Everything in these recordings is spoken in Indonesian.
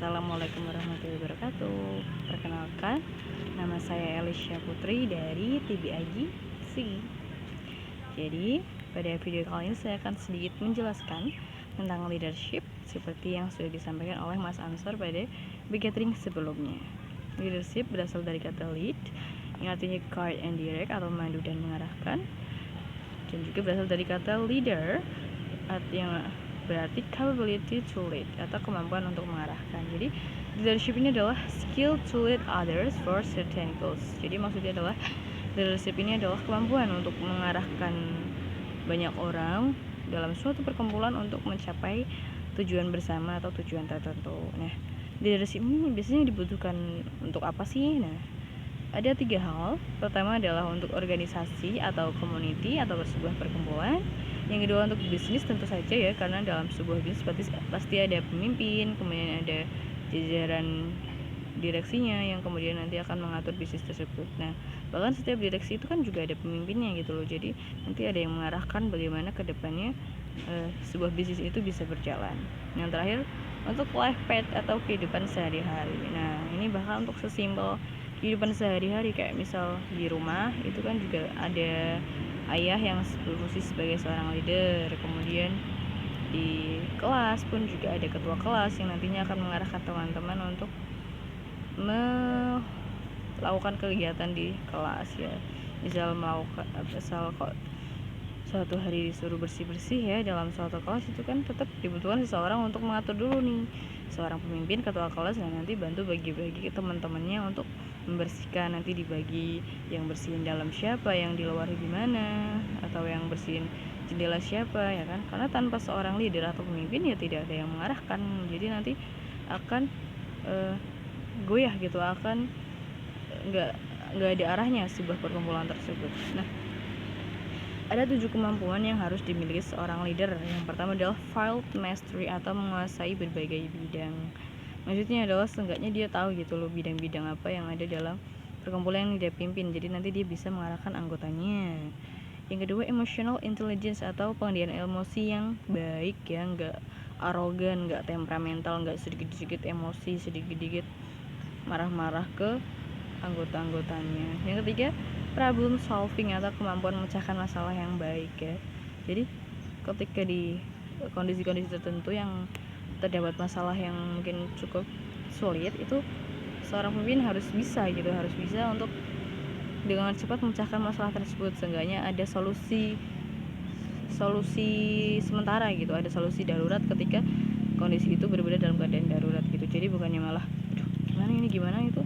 Assalamualaikum warahmatullahi wabarakatuh. Perkenalkan, nama saya Elisha Putri dari TBIG. Jadi, pada video kali ini saya akan sedikit menjelaskan tentang leadership seperti yang sudah disampaikan oleh Mas Ansor pada gathering sebelumnya. Leadership berasal dari kata lead, yang artinya guide and direct atau memandu dan mengarahkan, dan juga berasal dari kata leader yang berarti capability to lead atau kemampuan untuk mengarahkan. Jadi leadership ini adalah skill to lead others for certain goals. Jadi maksudnya adalah leadership ini adalah kemampuan untuk mengarahkan banyak orang dalam suatu perkumpulan untuk mencapai tujuan bersama atau tujuan tertentu. Nah, leadership ini biasanya dibutuhkan untuk apa sih? Nah, ada 3 hal. Pertama adalah untuk organisasi atau community atau sebuah perkumpulan. Yang kedua untuk bisnis tentu saja ya, karena dalam sebuah bisnis pasti ada pemimpin, kemudian ada jajaran direksinya yang kemudian nanti akan mengatur bisnis tersebut. Nah, bahkan setiap direksi itu kan juga ada pemimpinnya gitu loh. Jadi nanti ada yang mengarahkan bagaimana kedepannya sebuah bisnis itu bisa berjalan. Yang terakhir untuk life path atau kehidupan sehari-hari. Nah, ini bahkan untuk sesimpel kehidupan sehari-hari kayak misal di rumah itu kan juga ada ayah yang berfungsi sebagai seorang leader, kemudian di kelas pun juga ada ketua kelas yang nantinya akan mengarahkan teman-teman untuk melakukan kegiatan di kelas ya. Misal kok suatu hari disuruh bersih-bersih ya dalam suatu kelas, itu kan tetap dibutuhkan seseorang untuk mengatur dulu nih, seorang pemimpin ketua kelas, dan nanti bantu bagi-bagi ke teman-temannya untuk membersihkan. Nanti dibagi yang bersihin dalam siapa, yang di luar gimana, atau yang bersihin jendela siapa ya kan, karena tanpa seorang leader atau pemimpin ya tidak ada yang mengarahkan. Jadi nanti akan goyah gitu, akan nggak ada arahnya sebuah perkumpulan tersebut. Nah, ada 7 kemampuan yang harus dimiliki seorang leader. Yang pertama adalah field mastery atau menguasai berbagai bidang. Maksudnya adalah seenggaknya dia tahu gitu loh bidang-bidang apa yang ada dalam perkumpulan yang dia pimpin. Jadi nanti dia bisa mengarahkan anggotanya. Yang kedua, emotional intelligence atau pengendalian emosi yang baik ya, nggak arogan, nggak temperamental, nggak sedikit-sedikit emosi, sedikit-sedikit marah-marah ke anggota-anggotanya. Yang ketiga, problem solving atau kemampuan memecahkan masalah yang baik ya. Jadi ketika di kondisi-kondisi tertentu yang terdapat masalah yang mungkin cukup sulit, itu seorang pemimpin harus bisa untuk dengan cepat memecahkan masalah tersebut. Seenggaknya ada solusi sementara gitu, ada solusi darurat ketika kondisi itu berbeda dalam keadaan darurat gitu. Jadi bukannya malah gimana itu,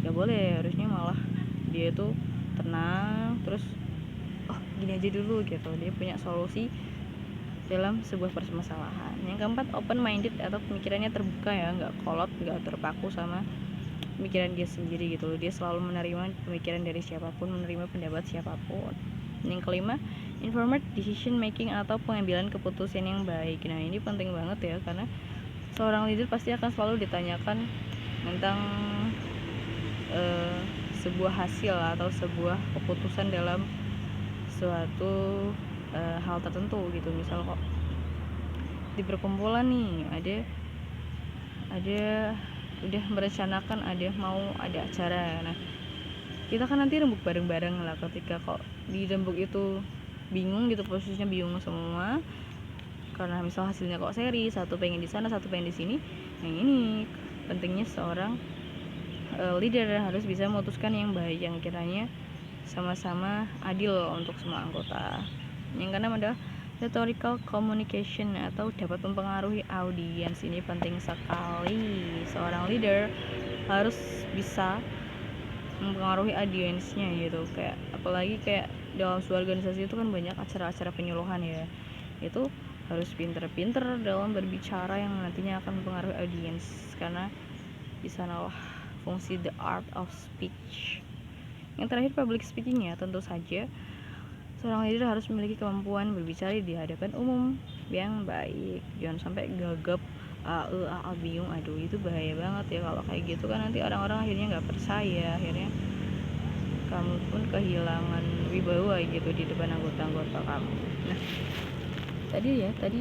nggak boleh. Harusnya malah dia itu tenang, terus gini aja dulu gitu, dia punya solusi dalam sebuah permasalahan. Yang keempat, open minded atau pemikirannya terbuka ya, nggak kolot, nggak terpaku sama pemikiran dia sendiri gitu loh. Dia selalu menerima pemikiran dari siapapun, menerima pendapat siapapun. Yang kelima, informed decision making atau pengambilan keputusan yang baik. Nah, ini penting banget ya, karena seorang leader pasti akan selalu ditanyakan tentang sebuah hasil atau sebuah keputusan dalam suatu hal tertentu gitu. Misal kok di perkumpulan nih ada udah merencanakan mau ada acara. Nah, kita kan nanti rembuk bareng-bareng lah. Ketika kok di rembuk itu bingung gitu, posisinya bingung semua karena misal hasilnya kok seri, satu pengen di sana, satu pengen di sini. Nah, ini pentingnya seorang leader harus bisa memutuskan yang baik, yang kiranya sama-sama adil untuk semua anggota. Yang keenam adalah rhetorical communication atau dapat mempengaruhi audiens. Ini penting sekali. Seorang leader harus bisa mempengaruhi audiensnya gitu. Kayak apalagi kayak dalam sebuah organisasi itu kan banyak acara-acara penyuluhan ya. Itu harus pinter-pinter dalam berbicara yang nantinya akan mempengaruhi audiens, karena di sanalah fungsi the art of speech. Yang terakhir, public speaking ya. Tentu saja seorang leader harus memiliki kemampuan berbicara di hadapan umum yang baik. Jangan sampai gagap, bingung. Aduh, itu bahaya banget ya kalau kayak gitu kan. Nanti orang-orang akhirnya nggak percaya, akhirnya kamu pun kehilangan wibawa gitu di depan anggota-anggota kamu. Nah, tadi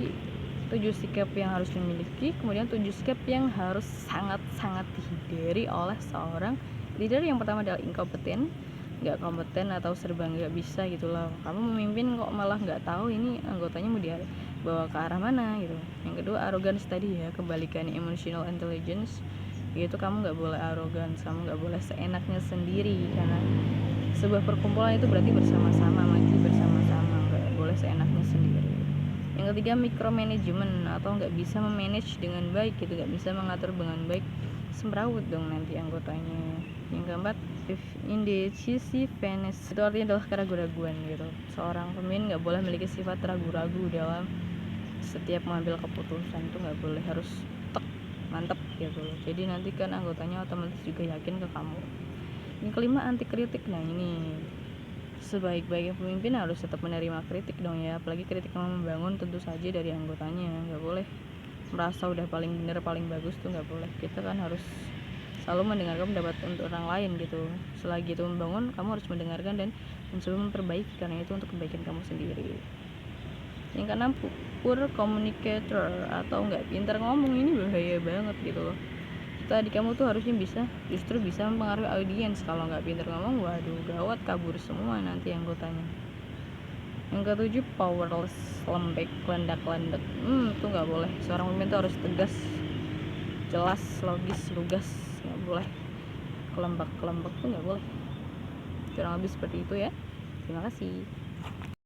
7 sikap yang harus dimiliki, kemudian 7 sikap yang harus sangat-sangat dihindari oleh seorang leader. Yang pertama adalah inkompeten, nggak kompeten atau serba nggak bisa gitu loh. Kamu memimpin kok malah nggak tahu ini anggotanya mau dibawa ke arah mana gitu. Yang kedua arrogance tadi ya, kebalikannya emotional intelligence, yaitu kamu nggak boleh arogan, kamu nggak boleh seenaknya sendiri, karena sebuah perkumpulan itu berarti bersama-sama, maju bersama-sama, nggak boleh seenaknya sendiri. Yang ketiga micromanagement, atau nggak bisa memanage dengan baik gitu, nggak bisa mengatur dengan baik, semrawut dong nanti anggotanya. Yang keempat indecisiveness, itu artinya adalah keraguan-raguan gitu. Seorang pemimpin nggak boleh memiliki sifat ragu-ragu dalam setiap mengambil keputusan, itu nggak boleh, harus tek mantep gitu. Jadi nanti kan anggotanya otomatis juga yakin ke kamu. Yang kelima anti kritik. Nah ini sebaik-baiknya pemimpin harus tetap menerima kritik dong ya, apalagi kritik yang membangun tentu saja dari anggotanya. Nggak boleh merasa udah paling bener paling bagus tuh nggak boleh. Kita kan harus selalu mendengarkan pendapat untuk orang lain gitu. Selagi itu membangun, kamu harus mendengarkan dan mencoba memperbaiki, karena itu untuk kebaikan kamu sendiri. Yang keenam poor communicator, atau nggak pintar ngomong. Ini bahaya banget gitu loh. Tadi kamu tuh harusnya justru bisa mempengaruhi audiens. Kalau nggak pintar ngomong, waduh gawat, kabur semua nanti anggotanya. Yang ketujuh powerless, lembek, lendak-lendak. Itu nggak boleh. Seorang pemimpin tuh harus tegas, jelas, logis, lugas, nggak boleh kelembak tuh nggak boleh. Kurang lebih seperti itu ya. Terima kasih.